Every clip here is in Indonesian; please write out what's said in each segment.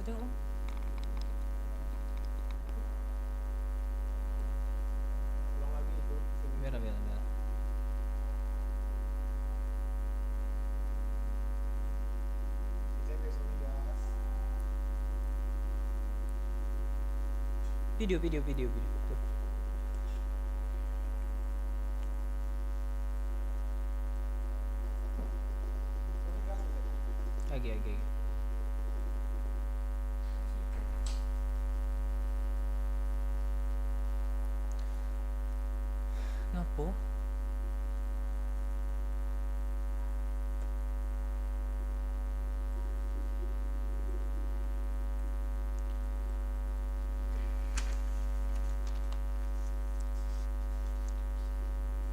tengok. Ulang lagi itu. Merah, merah, merah. Dicek besoknya gas. Video. Tuh. Besoknya gas gitu. Lagi. Ngapo?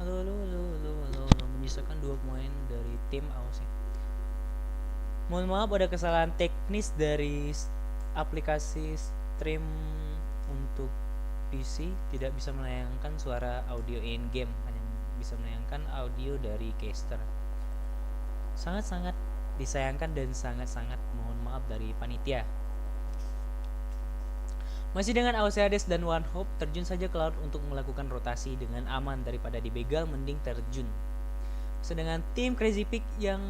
Halo. Menyisakan 2 pemain dari tim AOC. Mohon maaf ada kesalahan teknis dari aplikasi stream untuk PC, tidak bisa menayangkan suara audio in game, hanya bisa menayangkan audio dari caster. Sangat-sangat disayangkan dan sangat-sangat mohon maaf dari panitia. Masih dengan AOC Hades dan One Hope, terjun saja ke laut untuk melakukan rotasi dengan aman daripada dibegal, mending terjun. Sedangkan tim Crazy Pig yang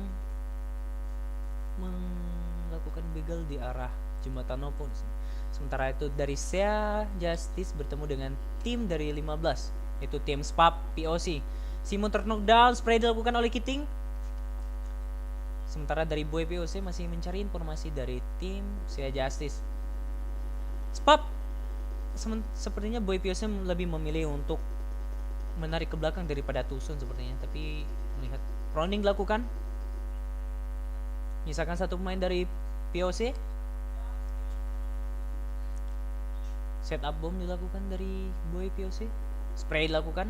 melakukan begal di arah jembatan Nopo. Sementara itu dari Sea Justice bertemu dengan tim dari 15, yaitu tim Spap POC. Simon terknockdown, spray dilakukan oleh Kiting. Sementara dari Boy POC masih mencari informasi dari tim Sea Justice. Spap sepertinya Boy POC lebih memilih untuk menarik ke belakang daripada Tucson sepertinya, tapi melihat rounding dilakukan, misalkan satu pemain dari POC, setup bom dilakukan dari Boy POC, spray dilakukan,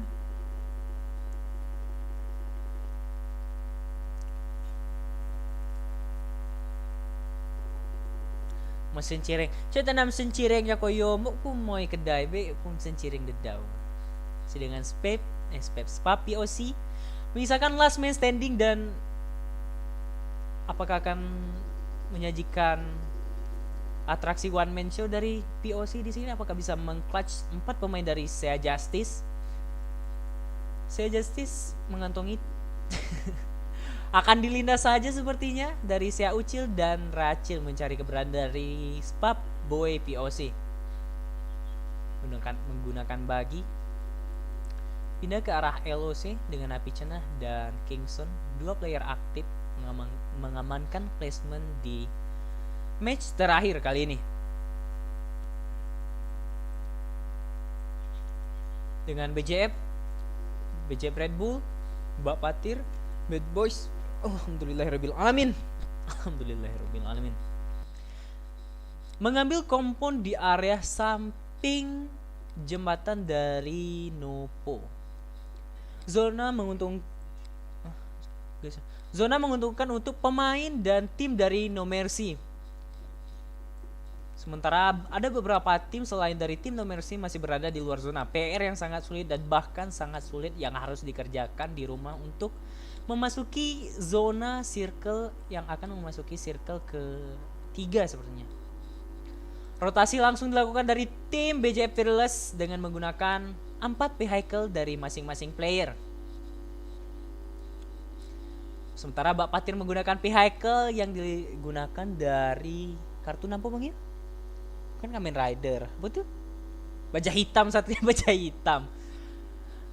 mesin cireng. Saya tanam mesin cireng ya koyo mo kung moy kedai be kung mesin cireng dedaw. Sedangkan Spap POC menyisakan last man standing dan apakah akan menyajikan atraksi one man show dari POC di sini? Apakah bisa mengclutch 4 pemain dari Sea Justice? Sea Justice mengantongi akan dilindas saja sepertinya dari Sea Ucil dan Rachel mencari keberadaan dari Spap Boy POC. Menggunakan bagi pindah ke arah LOC dengan Api Cenah dan Kingston, 2 player aktif mengamankan placement di match terakhir kali ini. Dengan BJF Red Bull, Mbak Patir, Bad Boys, alhamdulillahirabbil alamin. Mengambil kompon di area samping jembatan dari Nopo. Zona menguntungkan untuk pemain dan tim dari No Mercy. Sementara ada beberapa tim selain dari tim No Mercy masih berada di luar zona. PR yang sangat sulit dan bahkan sangat sulit yang harus dikerjakan di rumah untuk memasuki zona circle yang akan memasuki circle ke-3 sepertinya. Rotasi langsung dilakukan dari tim BJF Fearless dengan menggunakan 4 vehicle dari masing-masing player. Sementara Mbak Patir menggunakan vehicle yang digunakan dari kartun apa bang ya? Kan Kamen Rider, betul? Baja hitam, satunya baja hitam.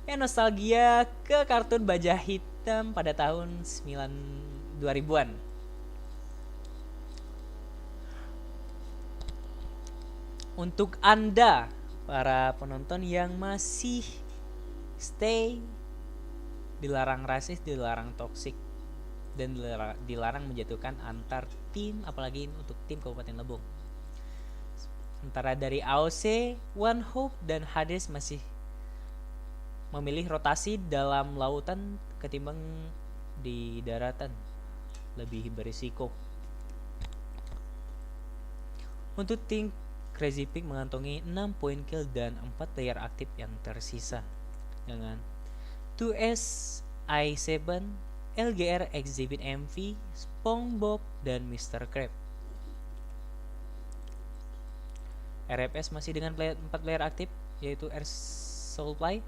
Ya nostalgia ke kartun baja hitam pada tahun 2000-an. Untuk Anda para penonton yang masih stay dilarang rasis, dilarang toksik, dan dilarang menjatuhkan antar tim, apalagi untuk tim Kabupaten Lebong. Sementara dari AOC, One Hope dan Hades masih memilih rotasi dalam lautan ketimbang di daratan, lebih berisiko. Untuk tim Crazy Pig mengantongi 6 poin kill dan 4 player aktif yang tersisa dengan 2S I7, LGR Exhibit MV, SpongeBob dan Mr. Crab. RFS masih dengan 4 player aktif, yaitu Air Supply.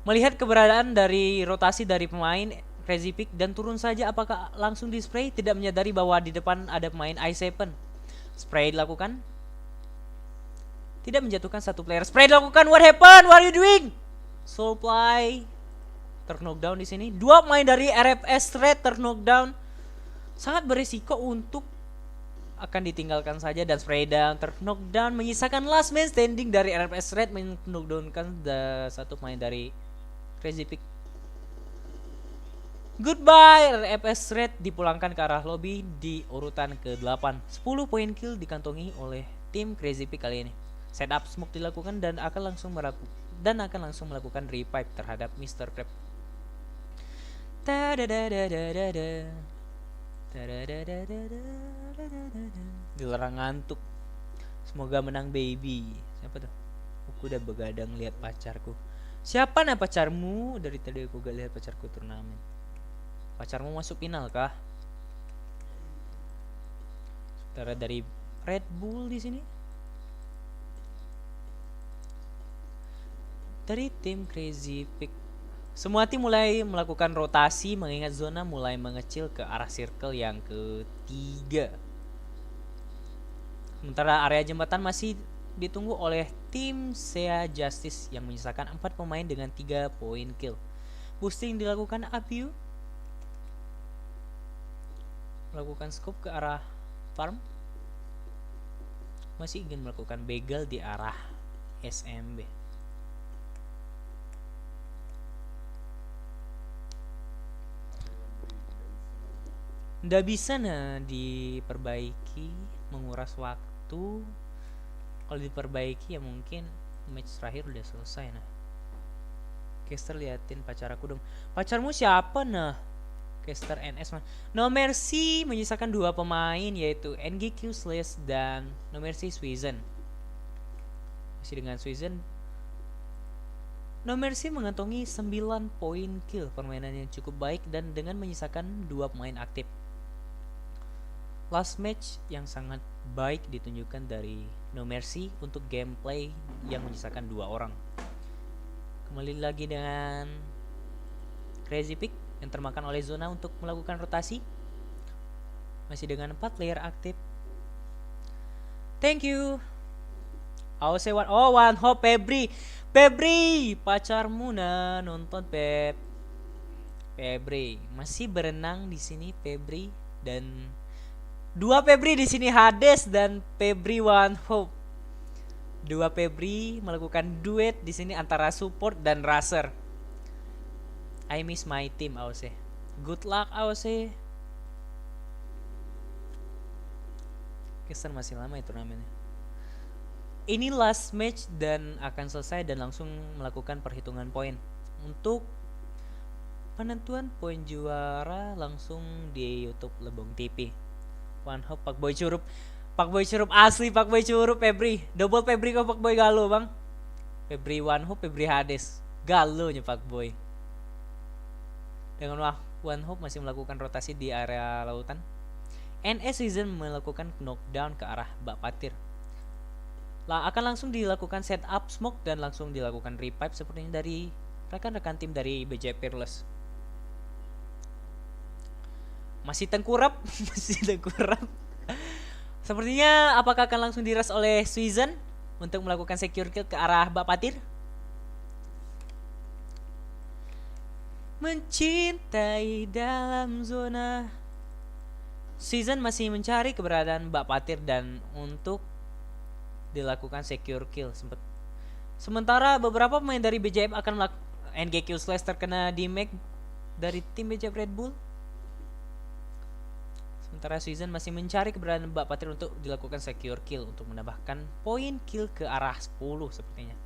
Melihat keberadaan dari rotasi dari pemain Crazy Pick dan turun saja, apakah langsung di spray? Tidak menyadari bahwa di depan ada pemain i7. Spray dilakukan. Tidak menjatuhkan satu player. Spray dilakukan. What happened? What are you doing? Supply terknockdown di sini. Dua pemain dari RFS Red terknockdown. Sangat berisiko untuk akan ditinggalkan saja, dan spray down terknockdown menyisakan last man standing dari RFS Red, menknockdownkan satu pemain dari Crazy Pick. Goodbye, RFS Red dipulangkan ke arah lobby di urutan ke-8. 10 poin kill dikantongi oleh tim Crazy Pick kali ini. Setup smoke dilakukan dan akan langsung melakukan revive terhadap Mr. Crab. Dilarang ngantuk. Semoga menang baby. Siapa tuh? Aku udah begadang lihat pacarku. Siapa nah pacarmu? Dari tadi aku gak lihat pacarku turnamen. Pacarmu masuk final kah? Saudara dari Red Bull di sini. Dari tim Crazy Pick. Semua tim mulai melakukan rotasi mengingat zona mulai mengecil ke arah circle yang ketiga. Sementara area jembatan masih ditunggu oleh tim Sea Justice yang menyisakan 4 pemain dengan 3 poin kill. Boosting dilakukan Abiu. Melakukan scope ke arah farm. Masih ingin melakukan begal di arah SMB. Nggak bisa nah diperbaiki, menguras waktu. Kalau diperbaiki ya mungkin match terakhir udah selesai nah. Caster liatin pacar aku dong. Pacarmu siapa nah? Caster NS mah. No Mercy menyisakan 2 pemain yaitu NGQ Slash dan No Mercy Suizan. Masih dengan Suizan. No Mercy mengantongi 9 poin kill, permainan yang cukup baik dan dengan menyisakan 2 pemain aktif. Last match yang sangat baik ditunjukkan dari No Mercy untuk gameplay yang menyisakan 2 orang. Kembali lagi dengan Crazy Pick yang termakan oleh zona untuk melakukan rotasi. Masih dengan 4 player aktif. Thank you. I'll say one. Oh, one hope Febri. Febri, pacarmu nah nonton Pep. Febri masih berenang di sini Febri, dan 2 Febri di sini, Hades dan Febri One Hope. 2 Febri melakukan duet di sini antara support dan racer. I miss my team, Ause. Good luck, Ause. Kesan masih lama ya turnamennya. Ini last match dan akan selesai dan langsung melakukan perhitungan poin. Untuk penentuan poin juara langsung di YouTube Lebong TV. One Hope Pak Boy Curup. Pak Boy Curup asli, Pak Boy Curup Febri. Double Febri kok Pak Boy Galo, Bang. Febri One Hope, Febri Hades. Galonya Pak Boy. Dengan One Hope masih melakukan rotasi di area lautan. NS Season melakukan knockdown ke arah Bak Patir. Akan langsung dilakukan setup smoke dan langsung dilakukan revive sepertinya dari rekan-rekan tim dari BJ Peerless. Masih tengkurap, masih tengkurap. Sepertinya apakah akan langsung diras oleh Suizan untuk melakukan secure kill ke arah Bak Patir? Mencintai dalam zona. Suizan masih mencari keberadaan Bak Patir dan untuk dilakukan secure kill sempat. Sementara beberapa pemain dari BJM akan NGQ Slash terkena damage dari tim BJM Red Bull. Sementara Suizan masih mencari keberadaan Bak Patir untuk dilakukan secure kill untuk menambahkan poin kill ke arah 10 sepertinya.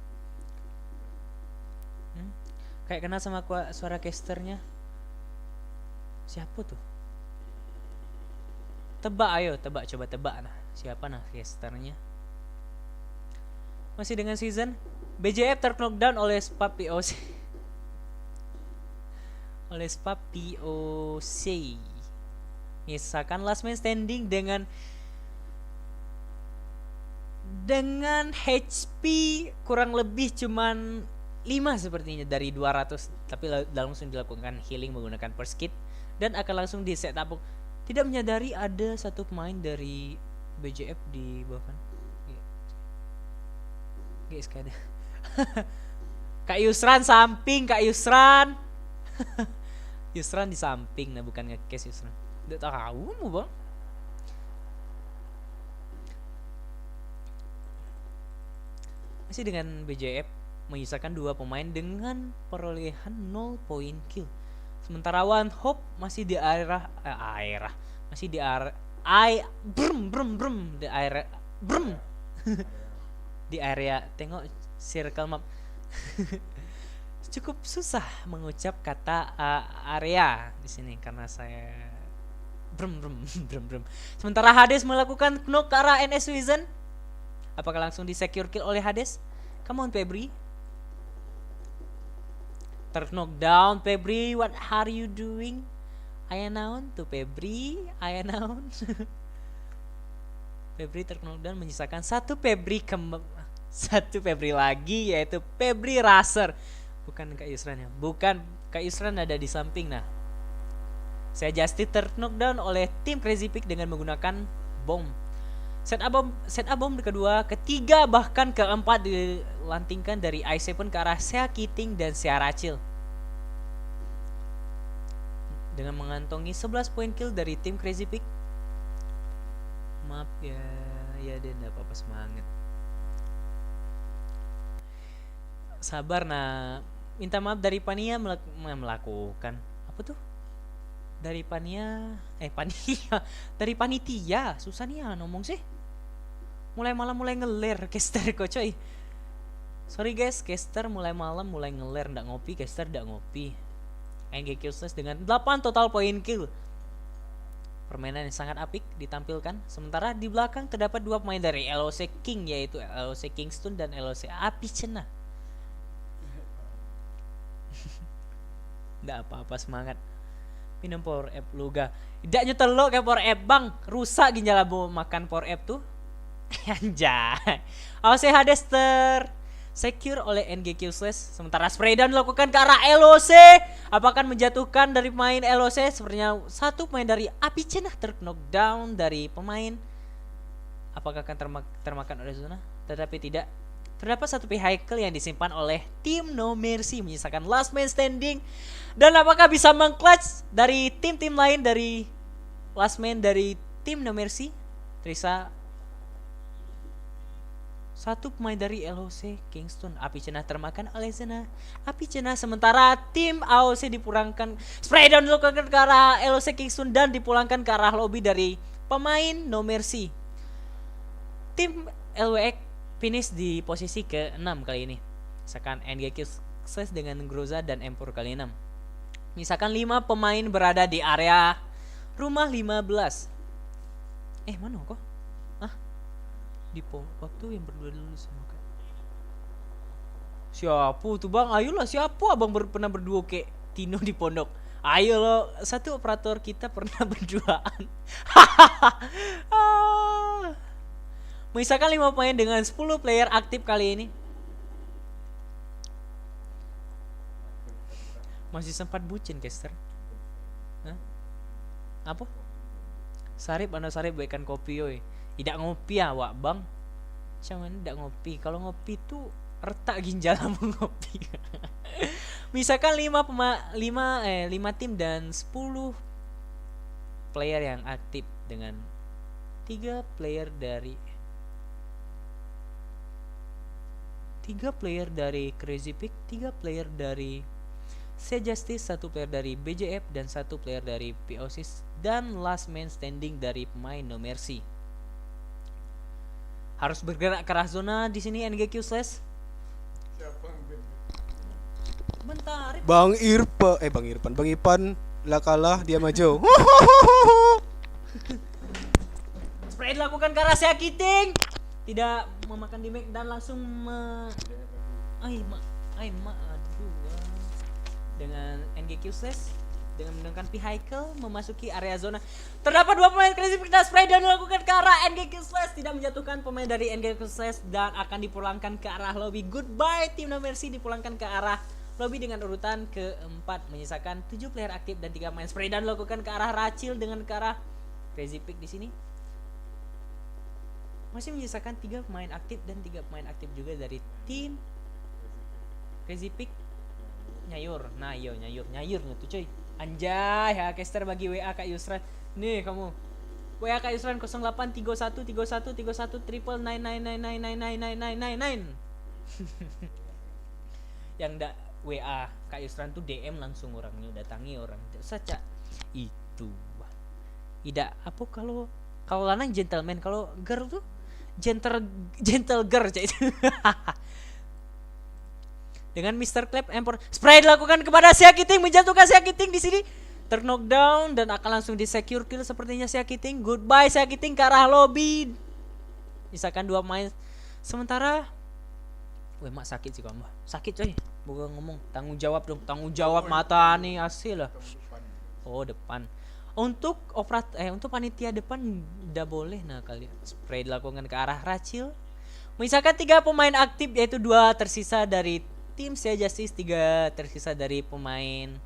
Kayak kenal sama suara casternya. Siapa tuh? Tebak, ayo tebak, coba tebak nah. Siapa nah casternya? Masih dengan Season. BJF terknockdown oleh Spap POC. oleh Spap POC. Misalkan last man standing dengan dengan HP kurang lebih cuman 5 sepertinya dari 200, tapi langsung dilakukan healing menggunakan first kit dan akan langsung di setup. Tidak menyadari ada satu pemain dari BJF di bawah kan. Guys, ada Kak Yusran samping, Kak Yusran. Yusran di samping, nah bukan nge-case Yusran. Udah tahu mu bang. Masih dengan BJF menyisakan 2 pemain dengan perolehan 0 point kill. Sementara One Hope masih di masih di area di area di area tengok circle map. Cukup susah mengucap kata area di sini karena saya Sementara Hades melakukan knock ke arah NS Wizen. Apakah langsung di secure kill oleh Hades? Come on Febri. Knock down Febri, what are you doing? I announce to Febri, I announce. Febri knock down menyisakan satu Febri lagi, yaitu Febri Racer. Bukan Kak Yusran ya. Bukan, Kak Yusran ada di samping. Nah, saya Justin knockdown oleh tim Crazy Pig dengan menggunakan bom. Set up bom kedua, ketiga bahkan keempat dilantingkan dari i7 ke arah Sea Kiting dan Sea Rachel. Dengan mengantongi 11 poin kill dari tim Crazy Pig. Maaf ya dia enggak apa-apa, semangat. Sabar nah. Minta maaf dari Pania melakukan apa tuh? Dari Pania dari panitia. Susah nih ya ngomong sih. Mulai ngeler caster kok coy. Sorry guys, caster mulai malam mulai ngeler, ndak ngopi, caster ndak ngopi. NGQ Slash dengan 8 total point kill. Permainan yang sangat apik ditampilkan. Sementara di belakang terdapat 2 pemain dari LOC King, yaitu LOC Kingston dan LOC Api Cenah. Nggak apa-apa, semangat. Minum Power App Luga. Tidak nyetel lo kayak Power App bang. Rusak ginjal abu makan Power App tuh. Anjay. LOC Hades secure oleh NGQ Slash. Sementara spray down dilakukan ke arah LOC. Apakah menjatuhkan dari pemain LOC? Sepertinya satu pemain dari Api Cenah knockdown dari pemain. Apakah akan termakan oleh zona? Tetapi tidak. Terdapat satu vehicle yang disimpan oleh tim No Mercy menyisakan last man standing. Dan apakah bisa mengclutch dari tim-tim lain dari last man dari tim No Mercy? Trisa. Satu pemain dari LOC Kingston. Api Cenah termakan oleh zona Api Cenah. Sementara tim AOC dipulangkan. Spray down dilakukan ke arah LOC Kingston dan dipulangkan ke arah lobby dari pemain No Mercy. Tim LWX finish di posisi ke-6 kali ini. Misalkan NGQ Slash dengan Groza dan Empor kali 6. Misalkan 5 pemain berada di area rumah 15. Mana kok? Di waktu yang berdua dulu sama Kak. Siapa tuh bang? Ayolah, siapa abang pernah berdua kayak Tino di pondok? Ayo lo, satu operator kita pernah berduaan. Misalkan 5 pemain dengan 10 player aktif kali ini. Masih sempat bucin caster. Apa? Sarip baikkan kopi yoi. Tidak ngopi ya wak bang. Cuman tidak ngopi. Kalau ngopi tuh retak ginjal mau ngopi. Misalkan 5 tim dan 10 player yang aktif dengan 3 player dari Crazy Pig, 3 player dari Sea Justice, 1 player dari BJF dan 1 player dari POC dan last man standing dari pemain No Mercy. Harus bergerak ke arah zona di sini NGQ Slash. Siapa yang Bentar. Bang Irfan lah kalah, dia maju. Spray dilakukan ke arah Sea Kiting. Tidak memakan damage dan langsung aduh. Dengan NGQ Slash dengan menggunakan vehicle memasuki area zona. Terdapat 2 pemain Crazy Pig dan Spray dan dilakukan ke arah NGK Slash, tidak menjatuhkan pemain dari NGK Slash dan akan dipulangkan ke arah lobby. Goodbye tim No Mercy dipulangkan ke arah lobby dengan urutan keempat, menyisakan 7 player aktif dan 3 pemain Spray dan dilakukan ke arah Rachel dengan ke arah Crazy Pig di sini. Masih menyisakan 3 pemain aktif dan 3 pemain aktif juga dari tim Crazy Pig. Nyayur tuh coy. Anjay, caster bagi WA Kak Yusran. Nih kamu. WA Kak Yusran 0831313131 triple 999999999. Yang ndak WA Kak Yusran tuh DM langsung orangnya, datangi orang. Saja itu. Tidak apa kalau lanang gentleman, kalau girl tuh gentle girl cak itu. Dengan Mr. Clap Emperor spray dilakukan kepada Seakiting, menjatuhkan Seakiting di sini, terknockdown dan akan langsung di secure kill sepertinya Seakiting. Goodbye Seakiting ke arah lobby. Misalkan 2 main. Sementara mak sakit sih kamu. Sakit coy. Bukan ngomong, tanggung jawab dong, tanggung jawab mata nih hasil lah. Oh, depan. Untuk untuk panitia depan udah boleh nah kali. Spray dilakukan ke arah Rachel. Misalkan 3 pemain aktif, yaitu 2 tersisa dari tim Sia Justice, 3 tersisa dari pemain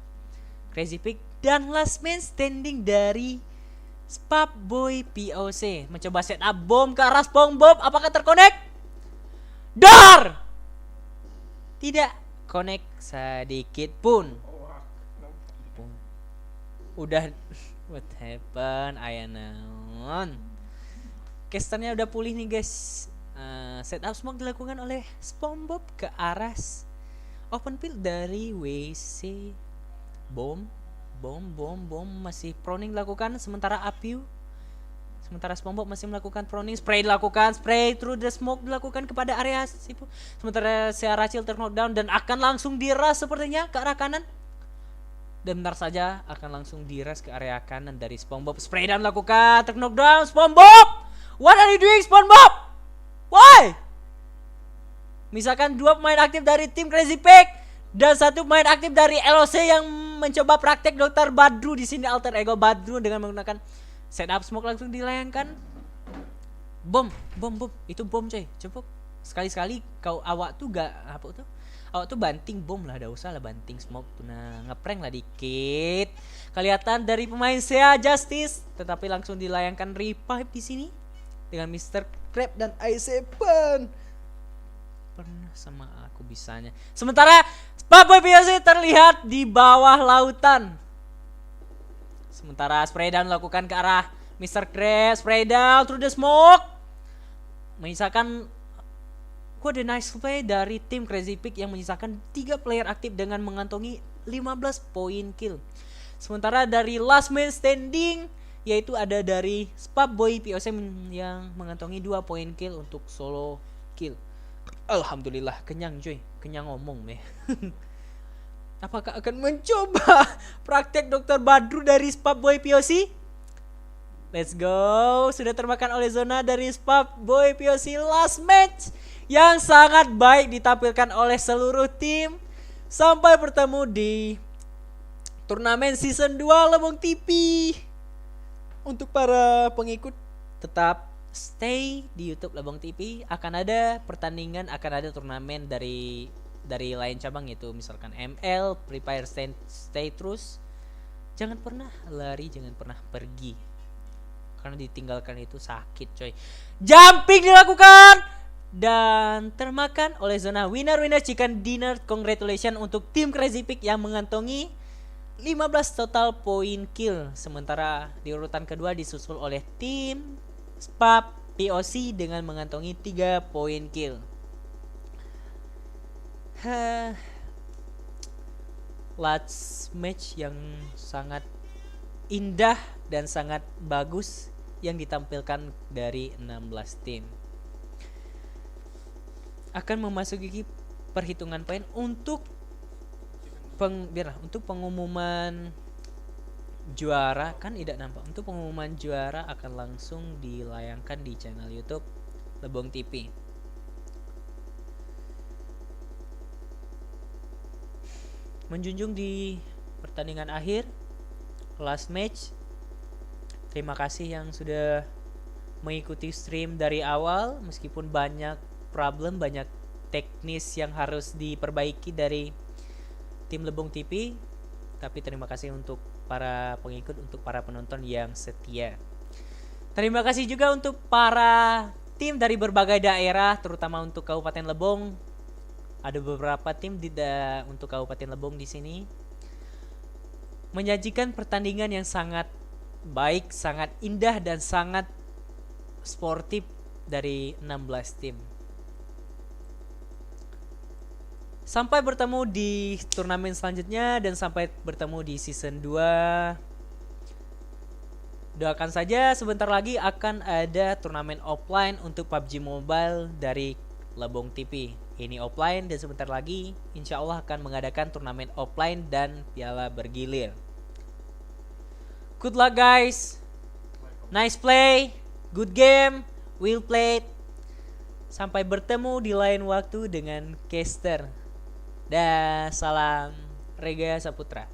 Crazy Pig, dan last man standing dari Spap Boy POC mencoba setup bom ke arah SpongeBob. Apakah terkonek? Dar! Tidak connect sedikit pun. Udah what happened? Ayanon. Casternya udah pulih nih guys. Setup smoke dilakukan oleh SpongeBob ke arah open field dari WC. Bom masih proning dilakukan, sementara SpongeBob masih melakukan proning. Spray dilakukan, spray through the smoke dilakukan kepada area sipu. Sementara si Rachel terknockdown dan akan langsung diras sepertinya ke arah kanan. Dan bentar saja akan langsung diras ke area kanan dari SpongeBob. Spray dan dilakukan, terknockdown SpongeBob. What are you doing SpongeBob? Why? Misalkan 2 pemain aktif dari tim Crazy Pig dan 1 pemain aktif dari LOC yang mencoba praktek Dr. Badru di sini, alter ego Badru dengan menggunakan setup smoke langsung dilayangkan. Bom. Itu bom coy. Coba sekali-sekali kau awak tuh gak apa tuh? Awak tuh banting bom lah, enggak usah lah banting smoke tuh. Nah, ngeprank lah dikit. Kelihatan dari pemain Sia Justice, tetapi langsung dilayangkan revive di sini dengan Mr. Crab dan I7. Pernah sama aku bisanya. Sementara Spapboy POC terlihat di bawah lautan. Sementara spray down dilakukan ke arah Mr. Crab, spray down through the smoke. Menyisakan the nice play dari tim Crazy Pig yang menyisakan 3 player aktif dengan mengantongi 15 poin kill. Sementara dari last man standing, yaitu ada dari Spapboy POC yang mengantongi 2 poin kill untuk solo kill. Alhamdulillah, kenyang cuy, kenyang ngomong nih. Apakah akan mencoba praktek Dr. Badru dari Spapboy POC? Let's go. Sudah termakan oleh zona dari Spapboy POC. Last match yang sangat baik ditampilkan oleh seluruh tim. Sampai bertemu di turnamen season 2 Lebong TV. Untuk para pengikut tetap stay di YouTube Lebong TV. Akan ada pertandingan, akan ada turnamen dari lain cabang, yaitu misalkan ML, Free Fire, stay terus. Jangan pernah lari, jangan pernah pergi, karena ditinggalkan itu sakit coy. Jumping dilakukan dan termakan oleh zona winner chicken dinner. Congratulations untuk tim Crazy Pig yang mengantongi 15 total poin kill. Sementara di urutan kedua disusul oleh tim Spap POC dengan mengantongi 3 poin kill. Last match yang sangat indah dan sangat bagus yang ditampilkan dari 16 tim. Akan memasuki perhitungan poin untuk pengumuman juara, kan tidak nampak. Untuk pengumuman juara akan langsung dilayangkan di channel YouTube Lebong TV. Menjunjung di pertandingan akhir, last match. Terima kasih yang sudah mengikuti stream dari awal, meskipun banyak problem, banyak teknis yang harus diperbaiki dari tim Lebong TV. Tapi terima kasih untuk para pengikut, untuk para penonton yang setia. Terima kasih juga untuk para tim dari berbagai daerah, terutama untuk Kabupaten Lebong. Ada beberapa tim untuk Kabupaten Lebong di sini menyajikan pertandingan yang sangat baik, sangat indah dan sangat sportif dari 16 tim. Sampai bertemu di turnamen selanjutnya dan sampai bertemu di season 2. Doakan saja sebentar lagi akan ada turnamen offline untuk PUBG Mobile dari Lebong TV. Ini offline dan sebentar lagi insya Allah akan mengadakan turnamen offline dan piala bergilir. Good luck guys. Nice play. Good game. Well played. Sampai bertemu di lain waktu dengan caster. Dan salam Rega Saputra.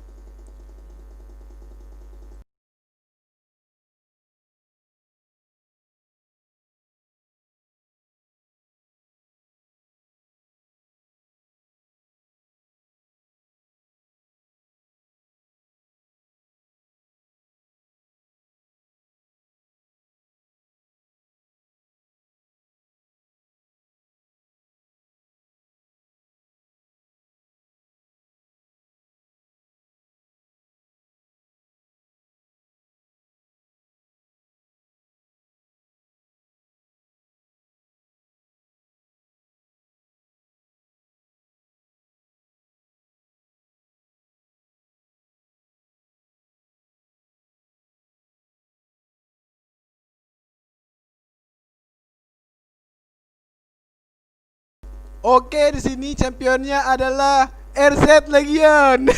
Oke, di sini championnya adalah RZ Legion.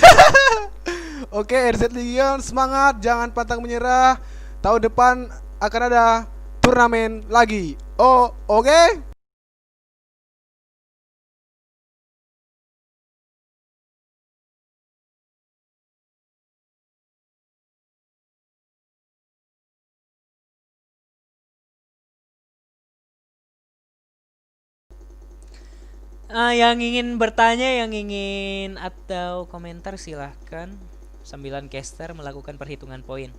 Oke, RZ Legion semangat, jangan pantang menyerah. Tahun depan akan ada turnamen lagi. Oh, oke. Yang ingin bertanya, yang ingin atau komentar silahkan. Sambilan caster melakukan perhitungan poin.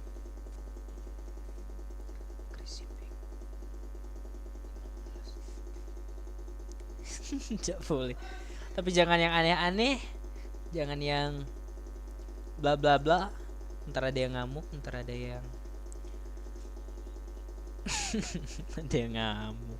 Tidak boleh. Tapi jangan yang aneh-aneh. Jangan yang bla bla bla. Ntar ada yang ngamuk, ntar ada yang ada yang ngamuk.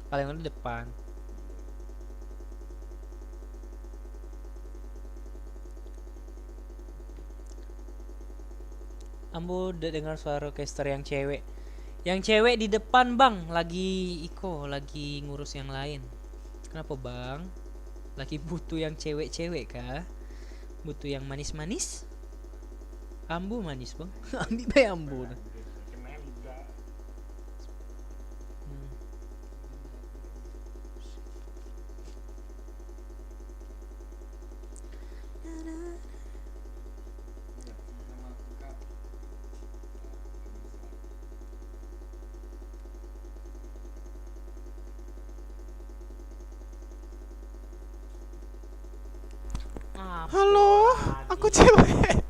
Paling di depan. Ambo udah dengar suara caster yang cewek. Yang cewek di depan bang, lagi ngurus yang lain. Kenapa bang? Lagi butuh yang cewek-cewek kah? Butuh yang manis-manis? Ambo manis bang. Ambil bay ambo. Halo, aku cewek.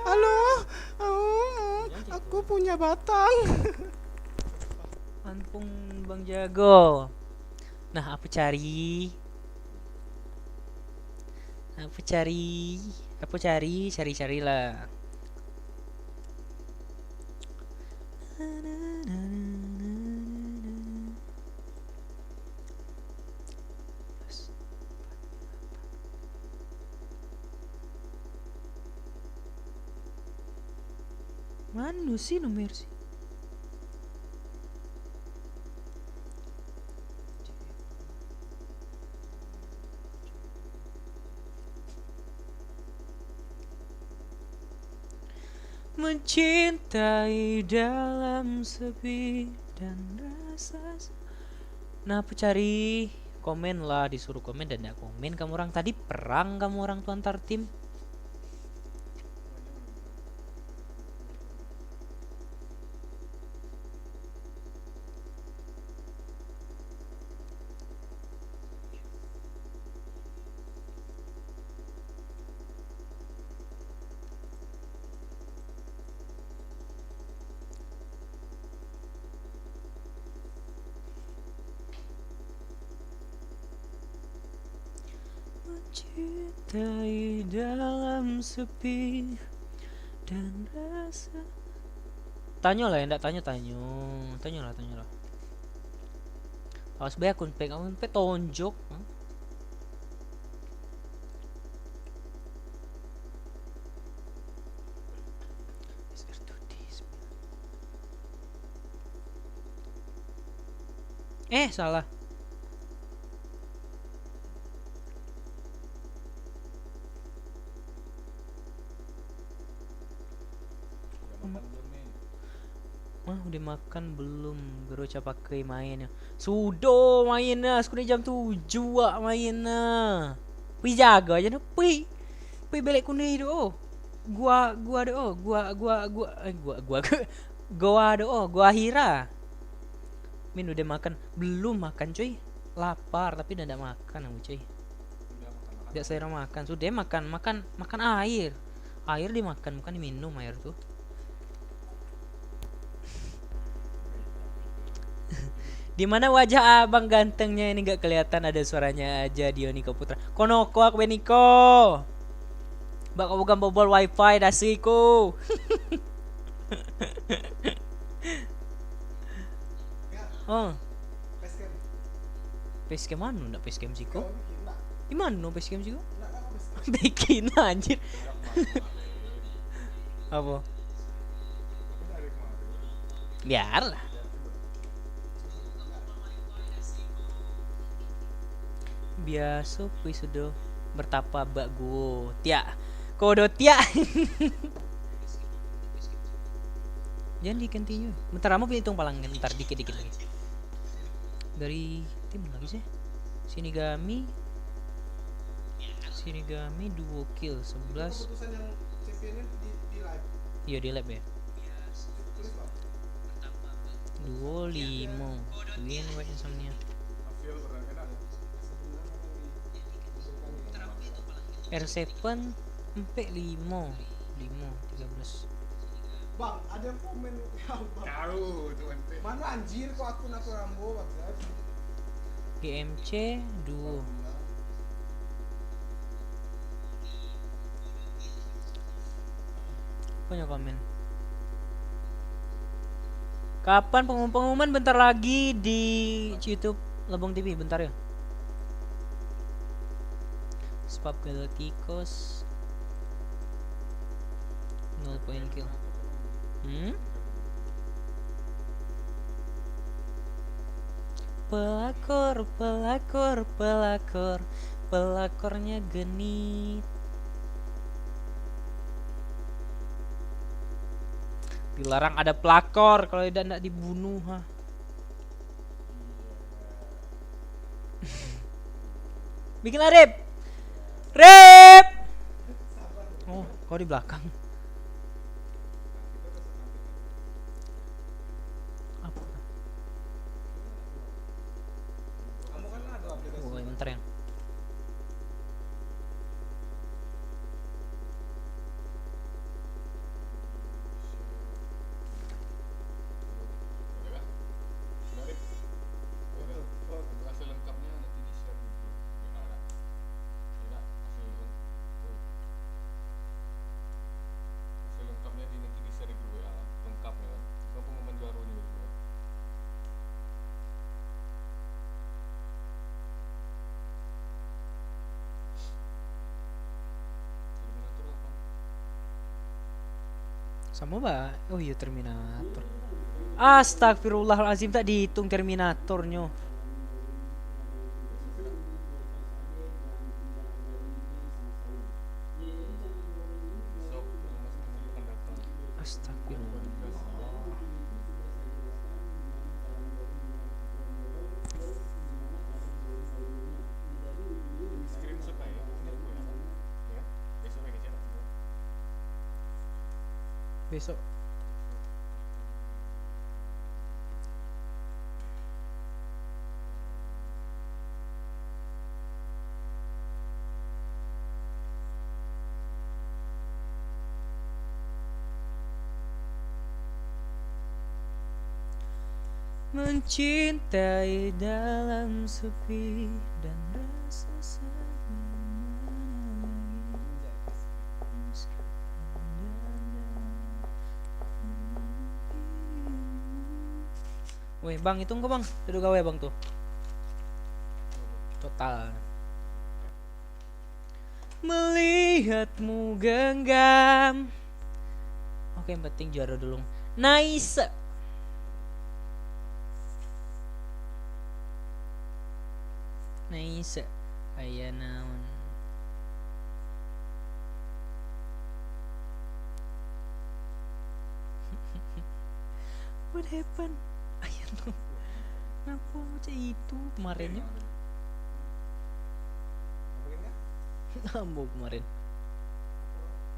Halo, aku punya batang. Ampun Bang Jago. Nah, apa cari? Cari-carilah. Mana sih no Mercy? Mencintai dalam sepi dan rasa. Nah, aku cari komen lah, disuruh komen dan gak komen. Kamu orang tadi perang kamu orang tuh antar tim. Mencintai dalam sepi dan rasa. Tanya lah, enggak tanya tanya. Tanya lah. Awas be akun pek tonjok. Salah. Udah makan belum? Berucap pakai mainnya. Sudah mainnya, sekarang jam 7 mainnya. Pi jaga aja nah, pi. Pi balik kuning itu. Oh. Gua ada oh, gua ada oh, gua Hira. Min udah makan? Belum makan cuy. Lapar tapi udah enggak makan aku cuy. Tidak saya makan. Sudah makan air. Air dimakan bukan diminum air tuh. Di mana wajah abang gantengnya ini gak kelihatan, ada suaranya aja. Dioniko Putra. Konoko aku Beniko. Bak bukan bobol wifi dasiku. Oh. Facecam mana? Nggak facecam sih kok. Di mana no facecam sih kok? Bikin anjir. Apa? Biarlah. Biasa pui sudah bertapa bak go tia kodo tia. Jangan di continue. Bentar kamu hitung palang, bentar dikit lagi. Dari tim lagi sih. Shinigami duo kill 11. Keputusan yang championnya di live. Iya di lab ya. Duo 5 win white insomnia. R7 empek 5 13. Bang, ada yang komen ya, Bang. Tahu tuh ente. Mana anjir kok akun aku Rambo bangsat. GMC duo. Punya komen. Kapan pengumuman bentar lagi di YouTube Lebong TV bentar ya. Spap Galacticos 0 point kill. Pelakornya genit. Dilarang ada pelakor kalau tidak dibunuh ha. Bikin lah Rep. Oh, kau di belakang. Apa? Kamu kan ada aplikasi. Oh, bentar yang. Hasil lengkapnya nanti di share di grup. Tidak hasil Sama ba? Oh iya Terminator. Astagfirullahalazim, tak dihitung Terminatornya. Besok Mas Memo akan datang. Astagfirullah. Screenshot aja, tinggal gue ya. Besok ini cetak. Besok. Mencintai dalam sepi dan rasa sayang menangis. Weh bang, hitung kok bang, duduk gawe bang tuh. Total. Melihatmu genggam. Oke, yang penting juara dulu. Nice. Nice. Aya naon. What happened? Aya naon. Kenapa macam itu kemarinnya? Ngambuk kemarin.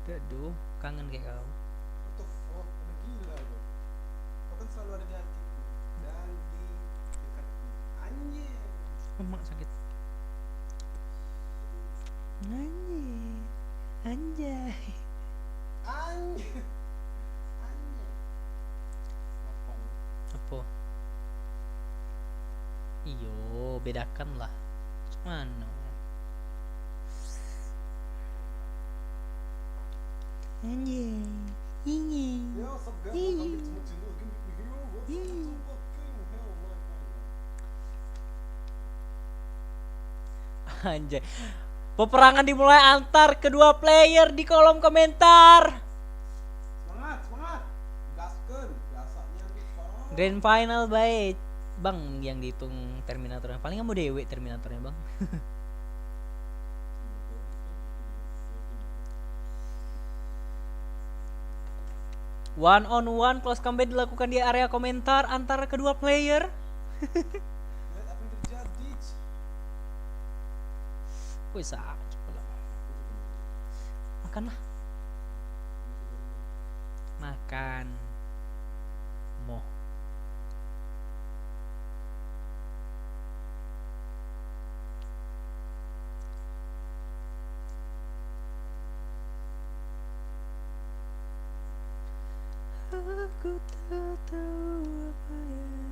Aduh, kangen kayak kau. What the fuck? Udah gila bro. Kau kan selalu ada di hatiku dan di dekatku. Anjing. Emak sakit. Anjay. Anjay. Anjing. Anjing. Apa? Iyo, bedakan lah. Mana? Anjay. Ini. Ya, sabga Ih. kami cuma jenuh gini gini. What the fucking hell, my friend. Anjay. Peperangan dimulai antar kedua player di kolom komentar. Semangat, semangat. Gaskeun, biasanya di parah. Grand final baik. Bang yang dihitung Terminatornya. Paling kamu dewe Terminatornya, Bang. One on one close combat dilakukan di area komentar antara kedua player. Lihat apa yang terjadi. Wih, sakit pula. Makanlah. Makan. Moh. Aku tak tahu apa yang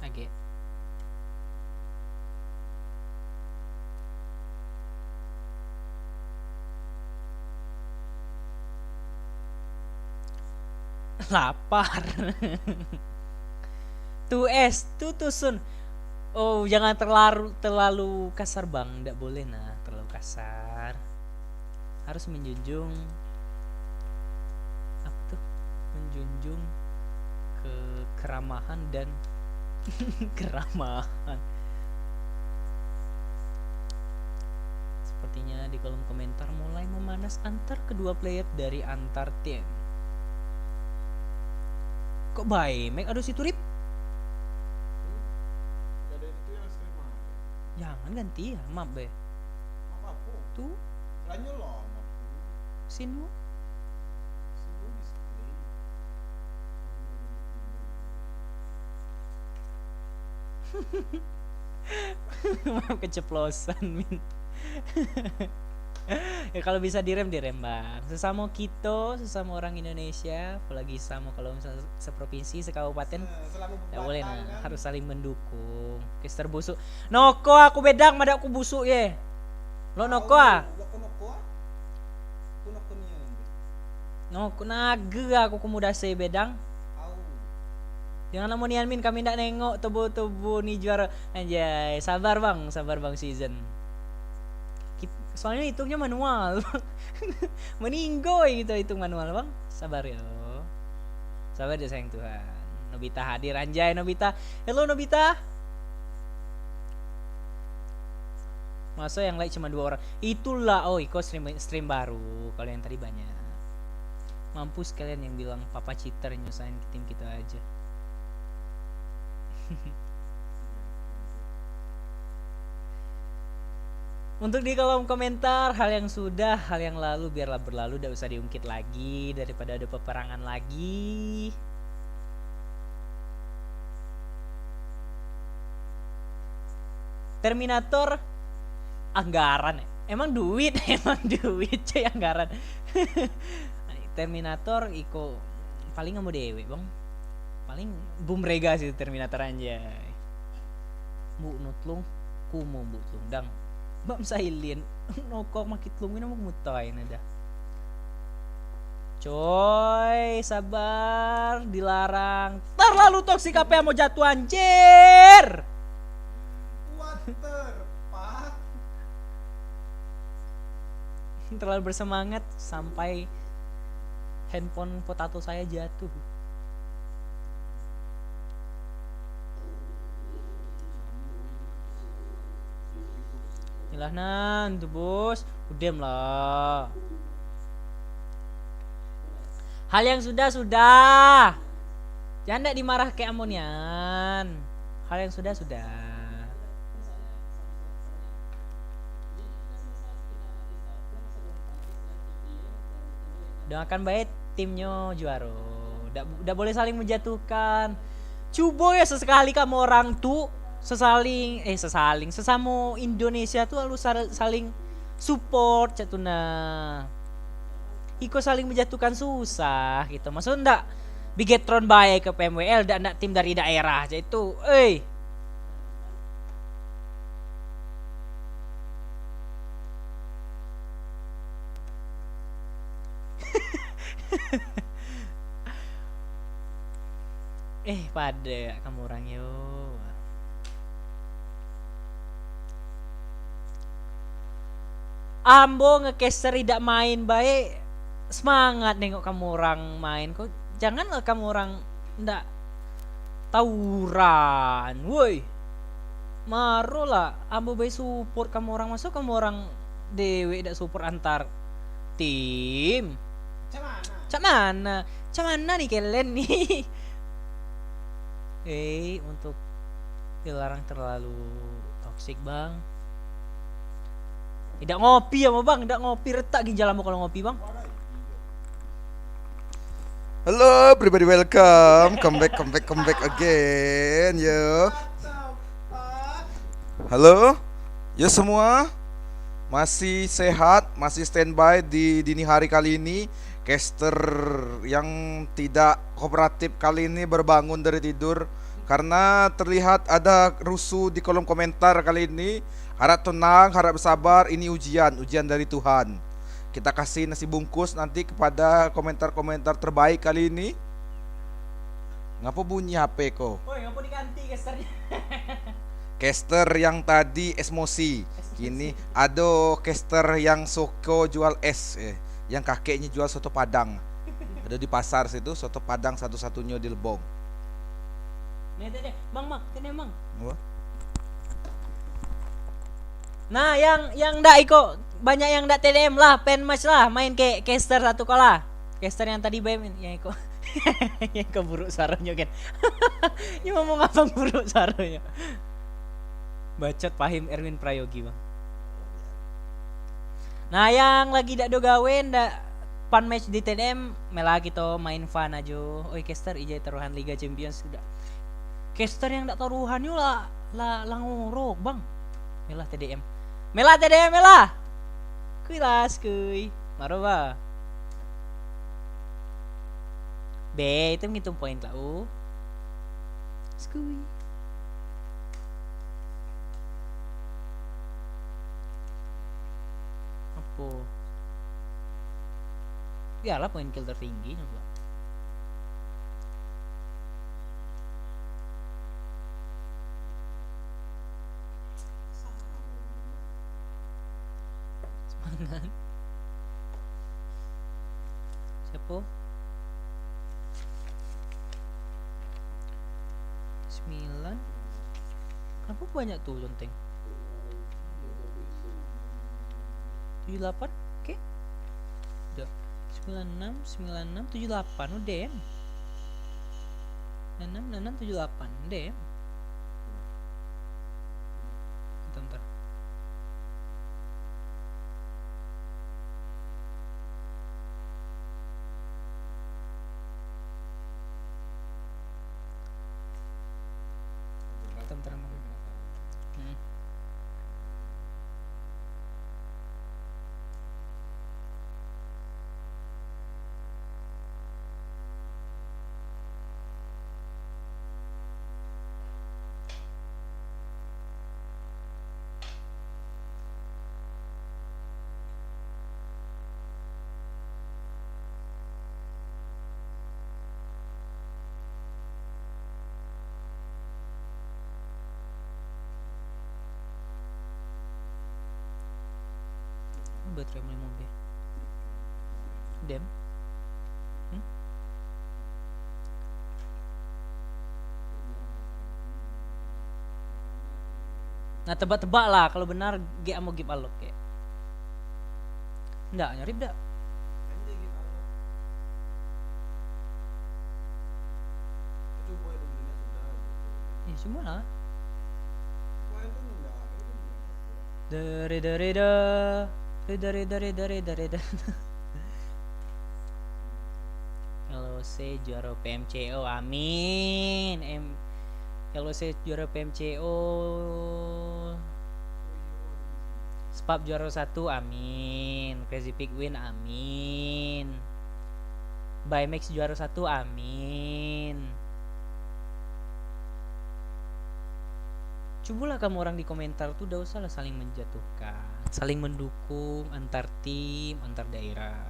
agak lapar. 2S tuh tusun. Oh, jangan terlalu kasar bang, tidak boleh nah terlalu kasar. Harus menjunjung apa tuh? Menjunjung keramahan dan keramahan. Sepertinya di kolom komentar mulai memanas antar kedua player dari antar tim. Kok baik? Make aduh si Turip. Gak ada itu yang screen mah. Jangan ganti ya, maaf be. Apa apa? Tuh, Lanyo loh, sinu. sini display. Maaf keceplosan min. Ya kalau bisa direm bang. Sesama kita, sesama orang Indonesia, apalagi sama kalau misalnya seprovinsi, sekabupaten, Selama ya boleh nah, berbatang, kan? harus saling mendukung. Kister busuk. Noko aku bedang, mada aku busuk ye. Lo noko ah? Noko noko ah? Aku noko nian. Noko naga aku kumudase bedang. Au. Jangan lama nih Min, kami ndak nengok tubuh nih juara. Anjay, sabar bang season. Soalnya hitungnya manual. Meninggoy gitu hitung manual bang. Sabar yo. Sabar ya sayang Tuhan. Nobita hadir, anjay Nobita. Hello Nobita. Masa yang like cuma 2 orang. Itulah kok stream baru. Kalau yang tadi banyak. Mampus kalian yang bilang papa cheater nyusahin tim kita aja. Untuk di kolom komentar, hal yang sudah, hal yang lalu biarlah berlalu, tidak usah diungkit lagi daripada ada peperangan lagi. Terminator anggaran ya? Emang duit cuy anggaran. Terminator iko paling nggak mau dewe bang, paling boom rega sih Terminator anjay. Bu nutlung kumu bu tlung dang bam sailin nokok makit lungin mau mutain ada. Coy sabar, dilarang terlalu toksik apa yang mau jatuh anjir. Water pak. Terlalu bersemangat sampai handphone potato saya jatuh. Inilah nan tuh bos, udem lah. Hal yang sudah. Jangan ndak dimarah kayak amonian. Hal yang sudah. Doakan baik timnya juara. Ndak boleh saling menjatuhkan. Coba ya sesekali kamu orang tuh sesama Indonesia tuh harus saling support catuna. Iko saling menjatuhkan susah gitu. Maksud ndak bigetron baik ke PMWL ndak tim dari daerah aja itu. Pada kamu orang yo. Ambo ngecaster tidak main baik, semangat nengok kamu orang main kok. Janganlah kamu orang ndak tawuran, woi. Maro lah, ambo baik support kamu orang, masuk kamu orang dewe ndak support antar tim. Cak mana nih kalian nih? Untuk dilarang terlalu toksik bang. Tidak ngopi ya mau bang, tidak ngopi retak ginjal kamu kalau ngopi bang. Halo everybody, welcome, come back again, yo. Halo, yo semua, masih sehat, masih standby di dini hari kali ini. Caster yang tidak kooperatif kali ini berbangun dari tidur karena terlihat ada rusuh di kolom komentar kali ini. Harap tenang, harap bersabar, ini ujian dari Tuhan. Kita kasih nasi bungkus nanti kepada komentar-komentar terbaik kali ini. Ngapa bunyi HP kok? Ngapa diganti casternya? Caster yang tadi esmosi, kini ada caster yang soko jual es, yang kakeknya jual soto Padang. Ada di pasar situ, soto Padang satu-satunya di Lebong. Nih deh, bang, bang. Apa? Nah, yang ndak iko banyak yang ndak TDM lah, pen match lah, main ke caster satu kola. Caster yang tadi main yang iko. Yang keburuk saronya kan. Ini ngomong apa buruk saronya? Bacot Pahim Erwin Prayogi bang. Nah yang lagi ndak do gawe ndak pan match di TDM melah kita main fun aja. Caster ijai taruhan Liga Champions sudah. Caster yang ndak taruhan yo lah ngorok bang. Melah TDM. Melah. Kuilas kuy. Maro ba. B itu ngitung poin lah. Skuy. Apa? Iyalah poin kill tertinggi coba. Jangan. Siapa? 9. Kenapa banyak tuh lonteng? 78. Oke. Udah. 96, 96, 78. Udah dem. 66, 66, 78. Dem. Bentar. Bentar. Hmm. Baterai mulai mobil. Dem. Hmm? Nah tebak-tebak lah kalau benar G mau give alok kayak. Enggak nyarip dah. Semua lah. Reda. LOC juara PMCO, amin. LOC juara PMCO. Spap juara 1, amin. Crazy Pig win, amin. Bymax juara 1, amin. Cobalah kamu orang di komentar tuh udah usah lah saling menjatuhkan, saling mendukung antar tim, antar daerah.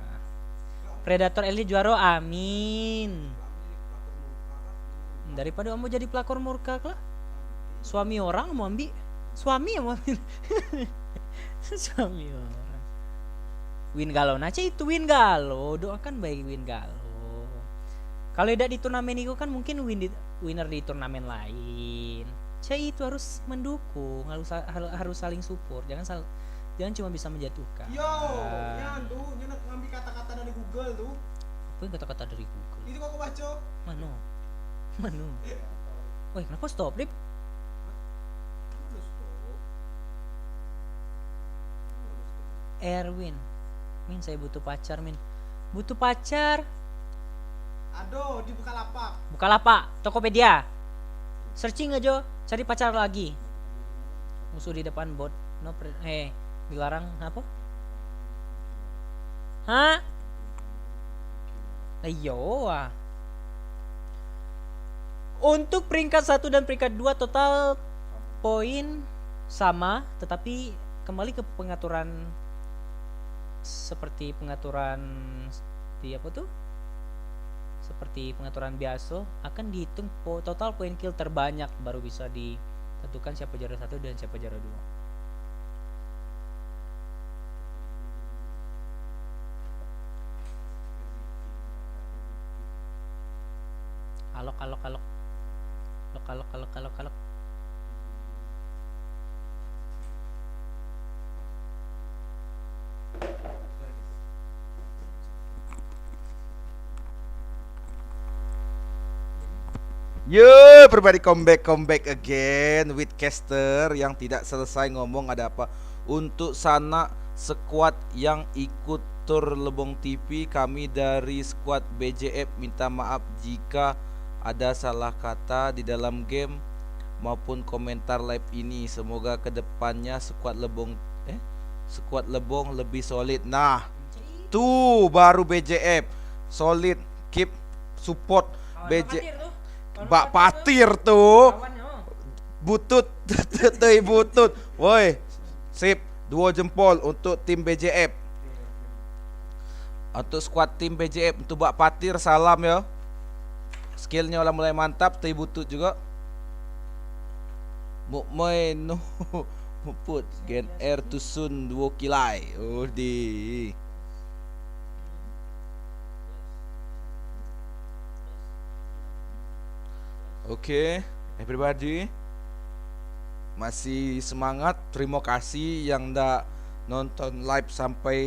Predator LD juara, amin. Daripada kamu jadi pelakor murka lah. Suami orang mau ambil, suami yang mau ambil. Suami orang. Win Galo, nah itu Win Galo, doakan baik Win Galo. Kalau tidak di turnamen itu kan mungkin winner di turnamen lain. Cai itu harus mendukung, harus saling support, jangan cuma bisa menjatuhkan. Yo, nyan tuh, nyan ngambil kata-kata dari Google tuh. Apa yang kata-kata dari Google? Itu kok aku baca. Mano. Woi, kenapa stop, Rip? Erwin, Min saya butuh pacar, Min. Butuh pacar. Aduh, di Bukalapak. Bukalapak, Tokopedia. Searching aja, cari pacar lagi. Musuh di depan bot. Dilarang apa? Hah? Ayo. Untuk peringkat 1 dan peringkat 2 total poin sama, tetapi kembali ke pengaturan seperti pengaturan di apa tuh? Seperti pengaturan biasa, akan dihitung total poin kill terbanyak baru bisa ditentukan siapa juara 1 dan siapa juara 2. Alok. Yo, everybody come back again with caster yang tidak selesai ngomong ada apa. Untuk sana squad yang ikut tur Lebong TV, kami dari squad BJF minta maaf jika ada salah kata di dalam game maupun komentar live ini. Semoga kedepannya squad Lebong lebih solid. Nah, tuh baru BJF solid, keep support BJF. Bak patir tuh. Butut. Butut. Woi. Sip, 2 jempol untuk tim BJF. Untuk squad tim BJF, untuk Bak Patir salam ya. Skillnya udah mulai mantap, tapi butut juga. Put Gen Air Tusun 2 kilai. Oh di. Oke, everybody. Masih semangat. Terima kasih yang dah nonton live sampai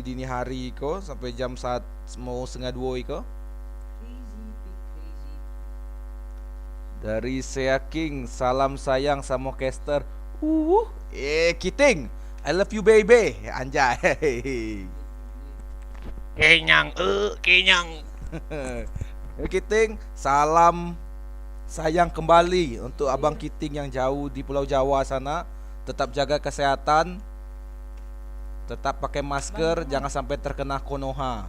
dini hari ko, sampai jam 1 mau setengah 2 ko. Dari Sea King, salam sayang sama caster. Kiting, I love you baby. Anjay. Kenyang. Kiting, salam sayang kembali untuk abang Kiting yang jauh di Pulau Jawa sana. Tetap jaga kesehatan. Tetap pakai masker, jangan sampai terkena Konoha.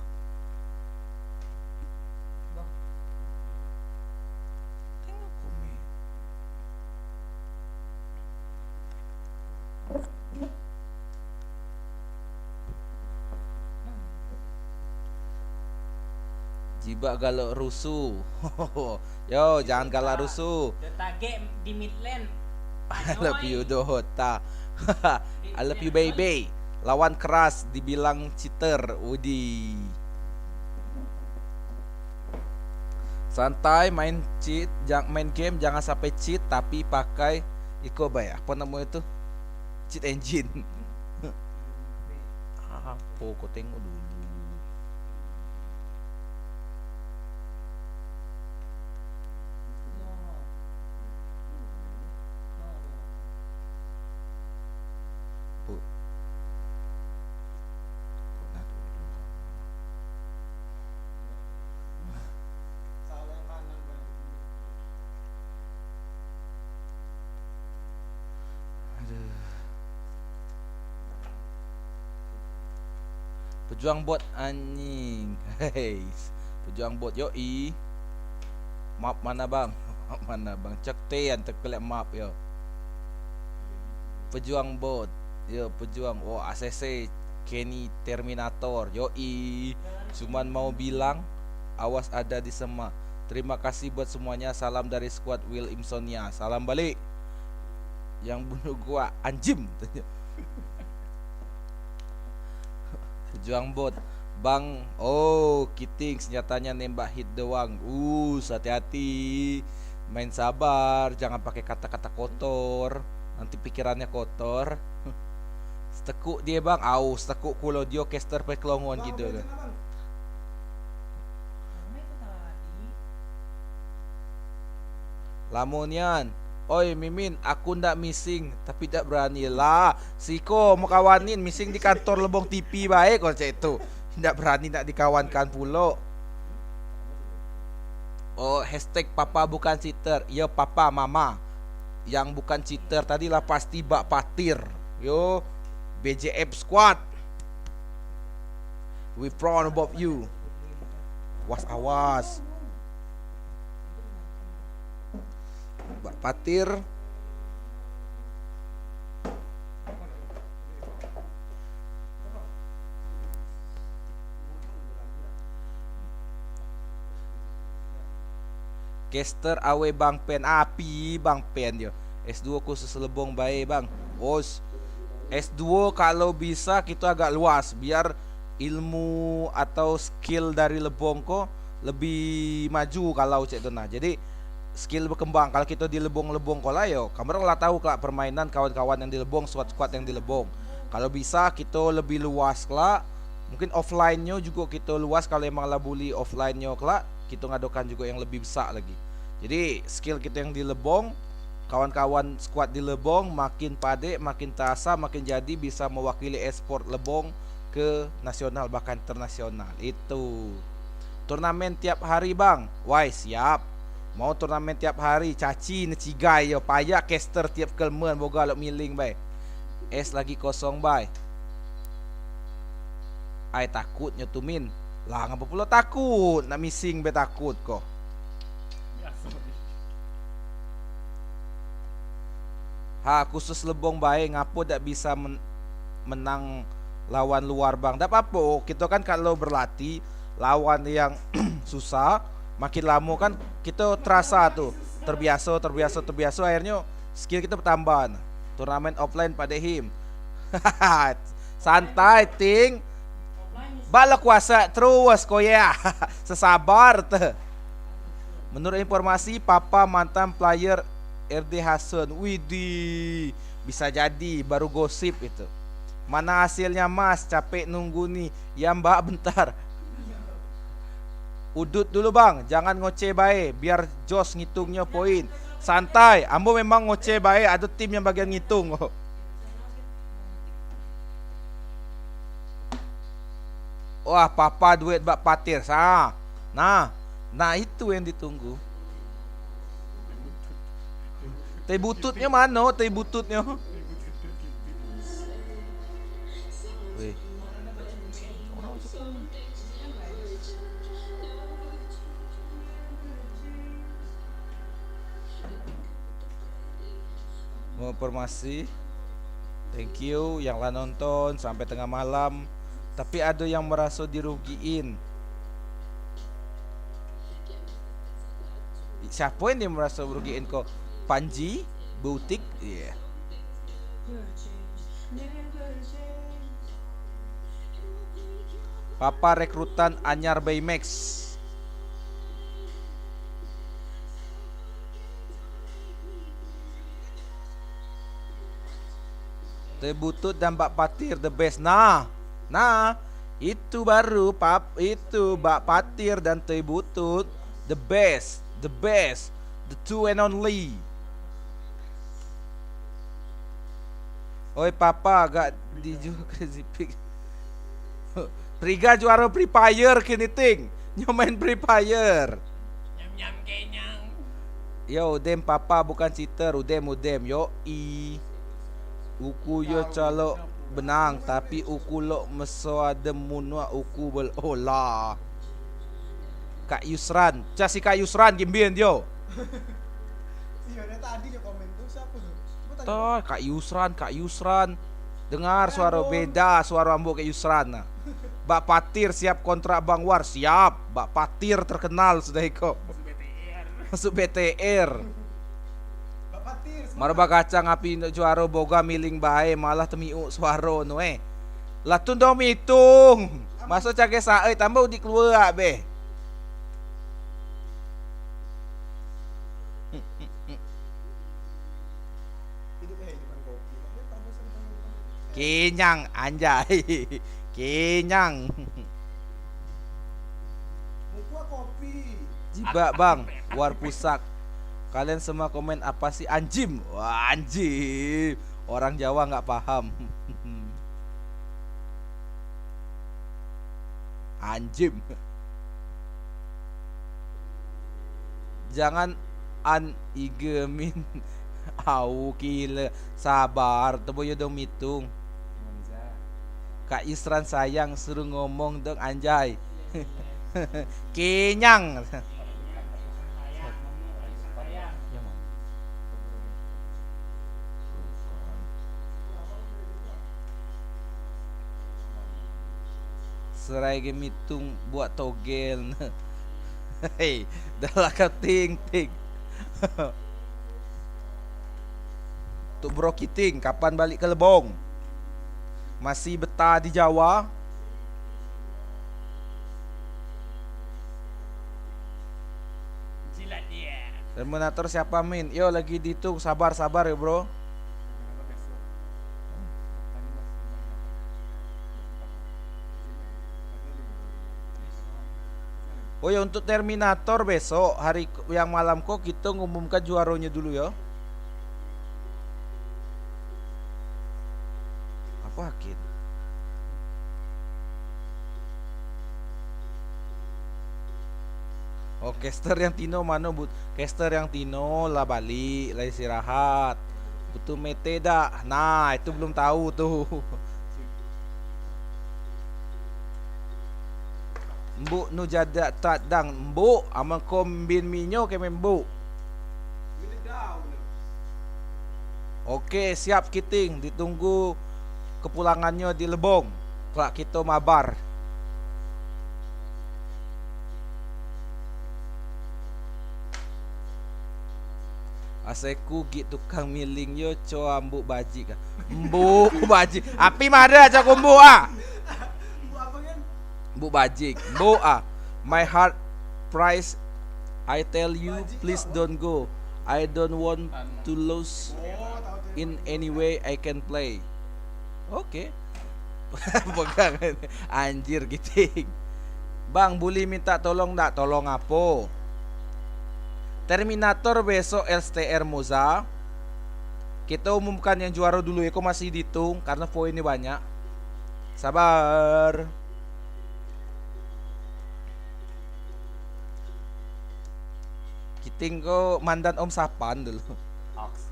Jibak galak rusuh. Yo, jangan galak rusuh. Detage di mid lane. I love you Dota. I love you baby. Lawan keras dibilang cheater. Udi. Santai main main game jangan sampai cheat tapi pakai apa namanya itu? Cheat engine. Apa kau tengok dulu. Pejuang bot anjing. Hey, pejuang bot yoi. Map mana bang? Map mana bang? Cek tean terkelak map yo. Pejuang bot. Yo pejuang. Oh ACC Kenny Terminator. Yoi. Cuman mau bilang awas ada di Semak. Terima kasih buat semuanya. Salam dari squad Will Imsonia. Salam balik. Yang bunuh gua anjim. Pejuang bot bang. Oh Kiting senjatanya nembak hit doang. Hati-hati. Main sabar. Jangan pakai kata-kata kotor. Nanti pikirannya kotor. Setekuk dia bang. Setekuk kulo dia caster peklongon gitu kan. Lamunian. Oi Mimin, aku ndak missing tapi tak berani lah. Siko mau kawanin missing di kantor Lebong TV baik konsep itu. Ndak berani nak dikawankan pulo. Oh hashtag papa bukan cheater. Ya papa mama. Yang bukan cheater tadilah pasti bak patir. Yo BJF squad. We proud about you. Awas. Bak patir. Caster awe Bang Pen api Bang Pen yo. S2 khusus Lebong baik bang. S2 kalau bisa kita agak luas biar ilmu atau skill dari Lebong ko lebih maju kalau cek tu nah. Jadi skill berkembang. Kalau kita di Lebong ko lah yo, kamu lah tahu kelak permainan kawan-kawan yang di Lebong, squad-squad yang di Lebong. Kalau bisa kita lebih luas kelak. Mungkin offline-nya juga kita luas kalau emang lah bully offline-nya kelak. Kita ngadokan juga yang lebih besar lagi. Jadi skill kita yang di Lebong, kawan-kawan squad di Lebong makin pade, makin terasa, makin jadi bisa mewakili e-sport Lebong ke nasional bahkan internasional. Itu turnamen tiap hari bang. Why siap. Mau turnamen tiap hari caci necigai yo payah caster tiap kelmen boga lok miling bay. Es lagi kosong bay. Ai takut nyetumin. Lah ngapa pula takut? Nak missing be takut kok. Khusus Lebong baik ngapo dak bisa menang lawan luar bang. Dak apa-apa. Kita kan kalau berlatih lawan yang susah, makin lama kan kita terasa tuh terbiasa akhirnya skill kita bertambah. Turnamen offline pada him. Santai ting. Bala kuasa terus koya. Sesabar teh. Menurut informasi Papa mantan player RD Hasan. Widih, bisa jadi baru gosip itu. Mana hasilnya Mas? Capek nunggu nih. Ya Mbak bentar. Udut dulu bang, jangan ngoceh bae, biar Jos ngitungnya poin. Santai, ambo memang ngoceh bae, ada tim yang bagian ngitung. Wah, papa duit bak patir, nah itu yang ditunggu. Teh bututnya mana? Teh bututnya. Weh. Mau informasi, thank you yang lah nonton sampai tengah malam. Tapi ada yang merasa dirugiin. Siapa yang dia merasa dirugiin kok? Panji, Butik, iya. Yeah. Papa rekrutan anyar Baymax. Teh butut dan bak patir the best. Nah, itu baru itu bak patir dan teh butut the best, the two and only. Oi papa agak dijual Crazy Pig. Priga juara Free Fire kini ting. Nyomain Free Fire. Nyam kenyang. Yo, udem papa bukan cheater, udem yo uku yo calo benang tapi uku lo meso ada munwa uku bel olah. Kak Yusran, casi Kak Yusran gimbien yo. Iya, dia tadi dia komen tuh siapa tuh? Toh Kak Yusran. Dengar suara beda, suara ambo Kak Yusran. Nah. Bak Patir siap kontrak Bang War, siap. Bak Patir terkenal sudah iko. Masuk BTR. Marba kacang api untuk juara boga miling bae malah temiu suara no Lah tun dong hitung. Masuk cake sae tambah di keluar be. Kenyang anjay. Kenyang. Muka kopi. Jibak bang, War Pusak. Kalian semua komen apa sih anjim? Wah anjim. Orang Jawa nggak paham. Anjim. Jangan igemin. Au gila. Sabar, teboyo dong mitung. Kak Isran sayang suruh ngomong dong anjay. Kenyang. Serai gemitung buat togel. Hei, dah lah ting. Untuk Bro Kiting, kapan balik ke Lebong? Masih betah di Jawa? Jilat dia. Terminator siapa min? Yo lagi dihitung, sabar ya bro. Oh ya untuk Terminator besok hari yang malam kok kita ngumumkan juaranya dulu ya. Apa Hakin? Oh caster yang Tino mana but? Caster yang Tino lah balik, lah istirahat. Butuh mete dah. Nah itu belum tahu tuh. Mbuk nu jada tadang mbuk ama kombin minyo ke membuk. Oke, siap Kiting, ditunggu kepulangannya di Lebong. Kelak kita mabar. Aseku git tukang miling yo co ambuk baji kan. Mbuk baji. Api mah ada cak mbuk ah. Mbuk bajik. Mbuk ah. My heart price I tell you please don't go. I don't want to lose in any way I can play. Oke. Pegang anjir giting. Bang, boleh minta tolong enggak? Tolong apa? Terminator besok LSTR Moza. Kita umumkan yang juara dulu ya, kok masih dihitung karena poinnya banyak. Sabar. Kiting ko mandan Om Sapan dulu. Ox.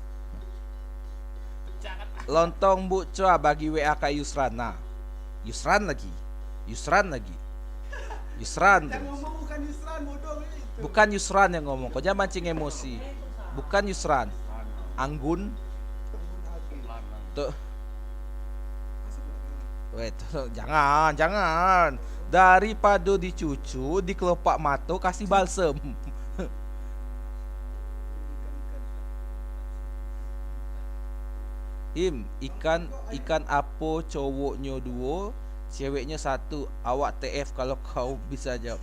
Lontong Bu Coa bagi WA ke Yusran. Nah, Yusran lagi. Yusran lagi. Yusran Yang terus. ngomong bukan Yusran, bodoh itu. Bukan Yusran yang ngomong, kau jangan mancing emosi. Bukan Yusran. Anggun. Tuh. Wait, jangan. Daripada dicucu, di kelopak mata kasih balsem. Ikan apa cowoknya 2, ceweknya 1. Awak TF kalau kau bisa jawab.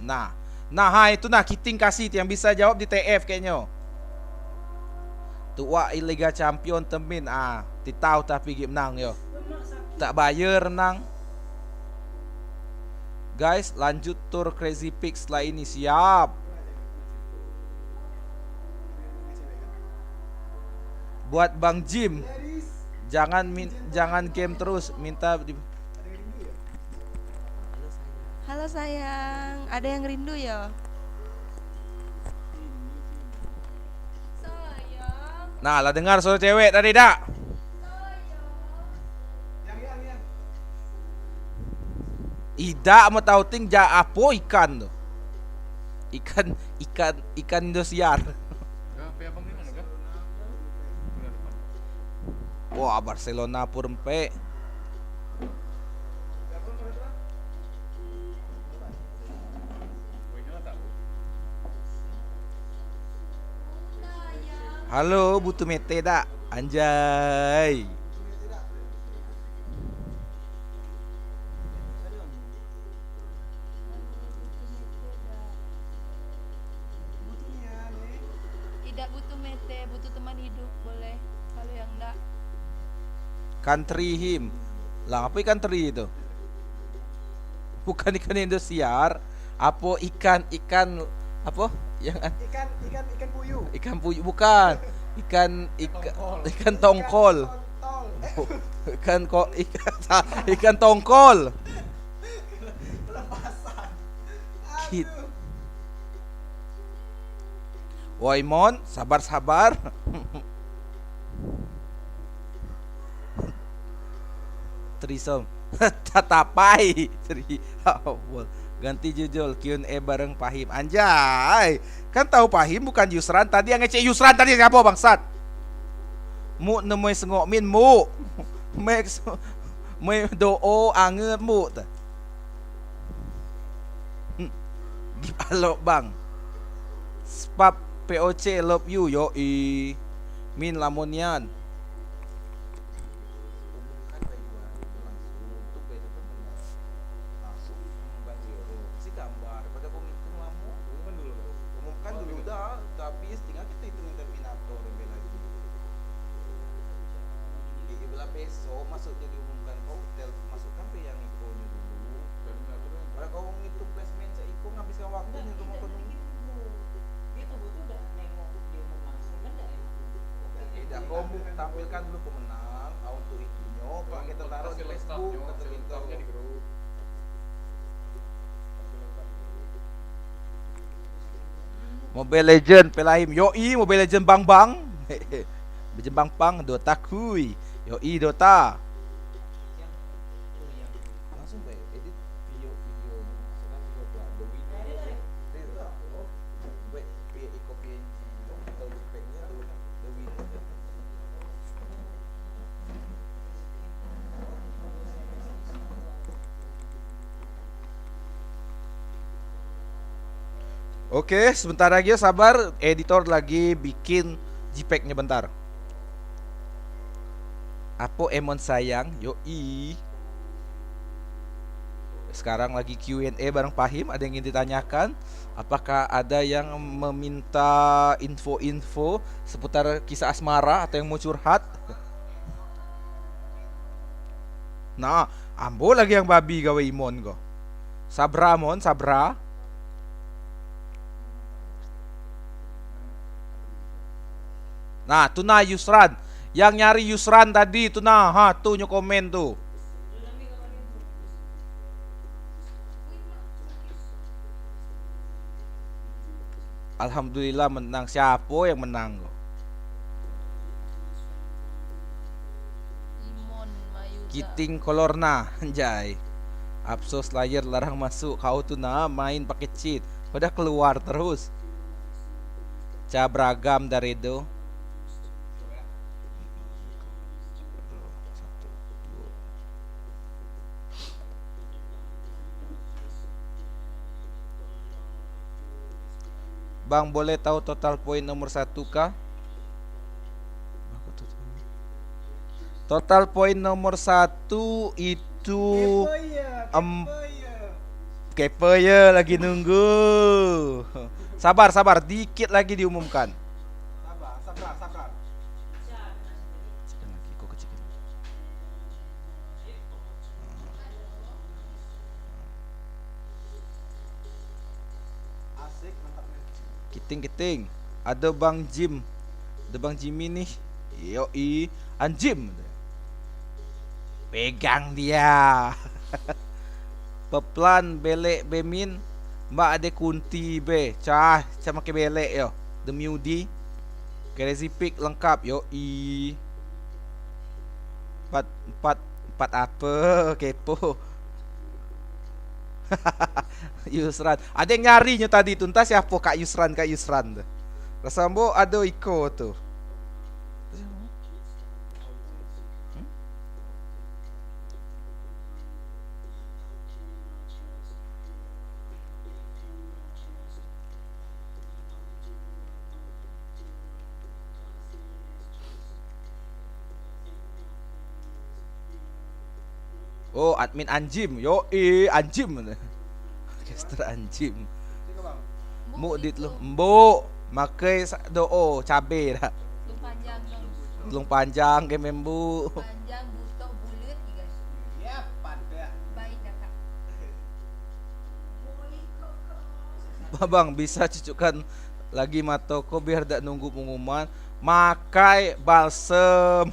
Nah, itu nah Kiting kasih yang bisa jawab di TF kayaknya. Tua Liga Champion temin tahu tapi game menang yo. Tak bayar renang. Guys, lanjut tour Crazy Pix setelah ini siap. Buat Bang Jim, jangan game terus, minta di... Halo sayang, ada yang rindu ya? Sayang. Nah, lah dengar suara cewek tadi dak? Ida mau tahu ting ja apa ikan tuh? Ikan Indosiar. Apa abang gimana kan? Wah, Barcelona purempe. Halo, butuh mete dak? Anjay. Tidak butuh mete, butuh teman hidup boleh. Kalau yang enggak, Country him. Lah apa ikan teri itu? Bukan ikan Indosiar. Apa ikan apa? Yang Ikan puyuh. ikan puyuh bukan. Ikan tongkol. Ikan tongkol. Kit. Woi Mon, sabar. Trisom. Tatapai. Ganti judul Q&A bareng Pahim. Anjay. Kan tahu Pahim bukan Yusran. Tadi yang ngecek Yusran tadi siapa bangsat? Mu nemui sengok min mu. Max me doo anget mu. Halo bang. Spap POC love you yo min lamonian. Besok masuknya diumumkan kau masukkan pe yang ikonya dulu. Kalau kau ngitung placement saya iko ngabiskan waktunya cuma penunggu. Tidak, kau tampilkan dulu pemenang untuk itunya. Kalau kita taruh di Facebook kata kita di grup. Mobile Legend Pelahim yoi Mobile Legend bang Legend bang Dota kui yoi Dota langsung baik edit video sekarang juga the winner baik iko PNG atau speknya tuh the winner. Oke, sebentar lagi ya sabar, editor lagi bikin JPEG-nya bentar. Apa emon sayang? Yoi. Sekarang lagi Q&A bareng Pahim. Ada yang ingin ditanyakan? Apakah ada yang meminta info-info seputar kisah asmara atau yang mau curhat? Nah, ambo lagi yang babi gawe imon go. Sabra mon, sabra. Nah, tuh nah Yusran. Yang nyari Yusran tadi tuh nah, ha tuh komen tuh. Alhamdulillah menang. Siapa yang menang kok? Imon Mayuga. Kiting Kolorna, anjay. Absos layar larang masuk. Kau tuh nah main pakai cheat. Udah keluar terus. Beragam dari itu. Bang, boleh tahu total poin nomor 1 kah? Total poin nomor 1 itu kepo ya, lagi nunggu. Sabar, sabar, dikit lagi diumumkan. Sabar. Asik, mantap. Kiting. Ada Bang Jim. Ada Bang Jimmy nih. Yoi, Anjim. Pegang dia. Peplan belek bemin. Mbak ade kunti be. Cah make belek yo. Demi udi. Crazy pick lengkap yoi. Empat apa kepo. Yusran. Ada yang nyarinya tadi tuh. Entah siapa Kak Yusran tuh. Rasa mbo ada iko tuh. Oh, admin Anjim. Anjim. Caster Anjim. Mu dit lu. Mbo, makai do cabe dah. Lu panjang dong. Tulung panjang game membu. Panjang, butok, bulat guys. Ya, pada. Baik dah kak. Babang bisa cucukkan lagi matoko biar tak nunggu pengumuman. Makai balsem.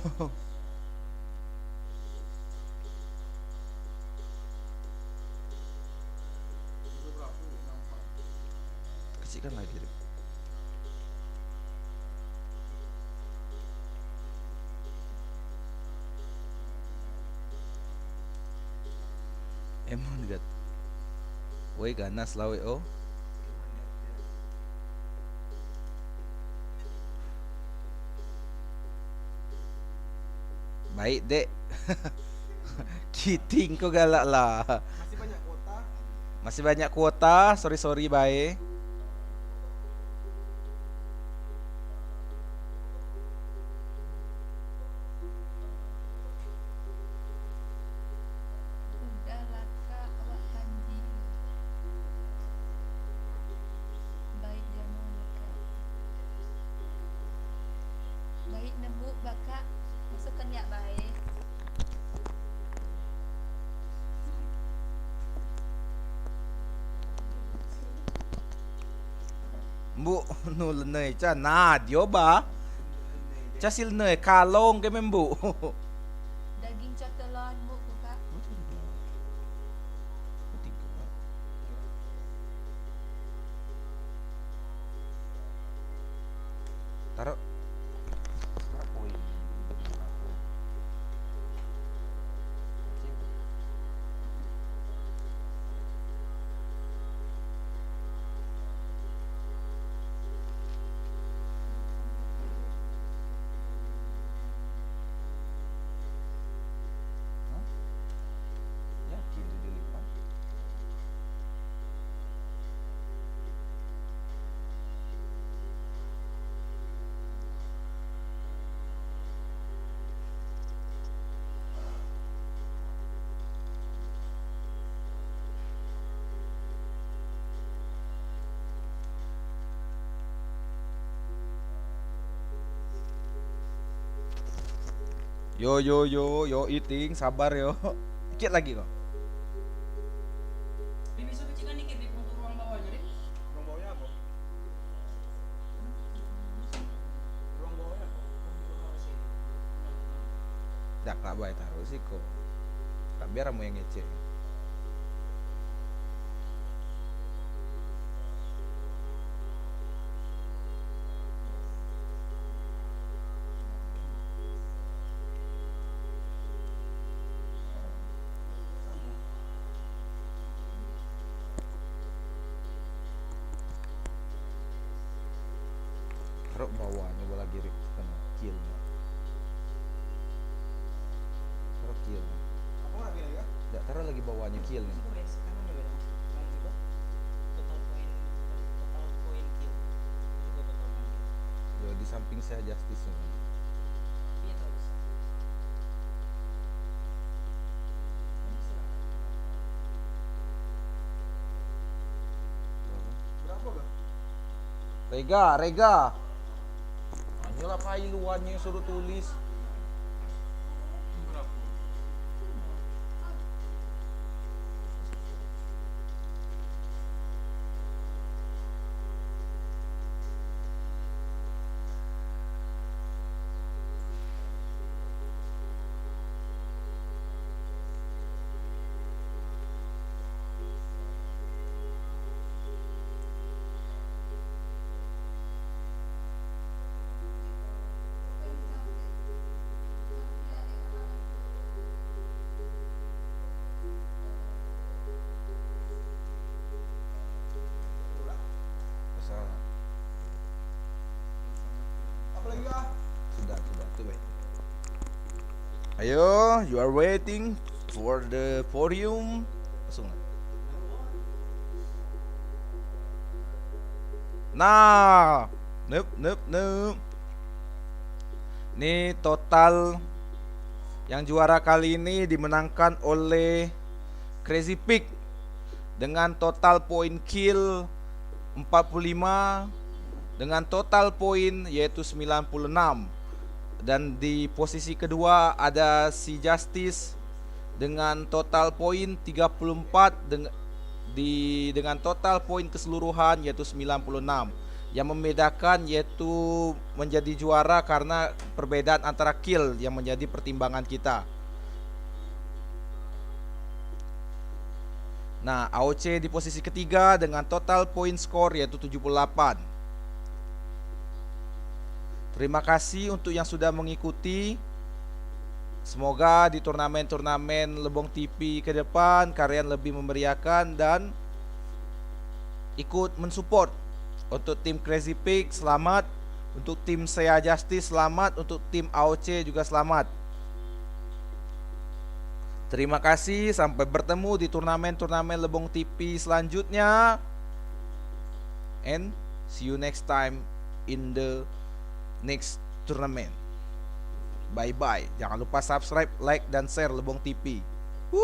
Kecilkan lagi. Emang gat. Woi ganas lah woi oh. Baik dek. Kiting kok galak lah. Masih banyak kuota. Sorry baik. Udah lah kak, awak kanji. Baik jamu kak. Baik nemu bakak. Masukkan ya baik. Mbu nu lenei cha na dio ba. Cha sil nei kalong ke membu. Daging cotelon bu kak. Taruh. Yo eating, sabar yo. Dikit lagi kok. Bisa kecilkan dikit untuk ruang bawahnya, Dik. Ruang bawahnya apa? Ruang bawahnya apa? Dak tak baik taruh sih kok. Tak biar kamu yang ngecek. Taruh bawahnya bola kiri kena kill. Taruh kill. Apa lagi ya? Tidak taruh lagi bawahnya kill nih. Yo di samping saya justice nih. Berapa bang? Rega. Anyolah pailuannya yang suruh tulis. Berapa? Salah. Apa lagi kah? Sudah tuh baik. Ayo, you are waiting for the podium. Langsung. Nah, nup. Nih total yang juara kali ini dimenangkan oleh Crazy Pig dengan total poin kill 45 dengan total poin yaitu 96. Dan di posisi kedua ada si Justice dengan total poin 34 dengan total poin keseluruhan yaitu 96. Yang membedakan yaitu menjadi juara karena perbedaan antara kill yang menjadi pertimbangan kita. Nah, AOC di posisi ketiga dengan total poin skor yaitu 78. Terima kasih untuk yang sudah mengikuti. Semoga di turnamen-turnamen Lebong TV ke depan kalian lebih memeriahkan dan ikut mensupport. Untuk tim Crazy Pig selamat, untuk tim Saya Justice selamat, untuk tim AOC juga selamat. Terima kasih, sampai bertemu di turnamen-turnamen Lebong TV selanjutnya. And see you next time in the next tournament. Bye bye. Jangan lupa subscribe, like dan share Lebong TV.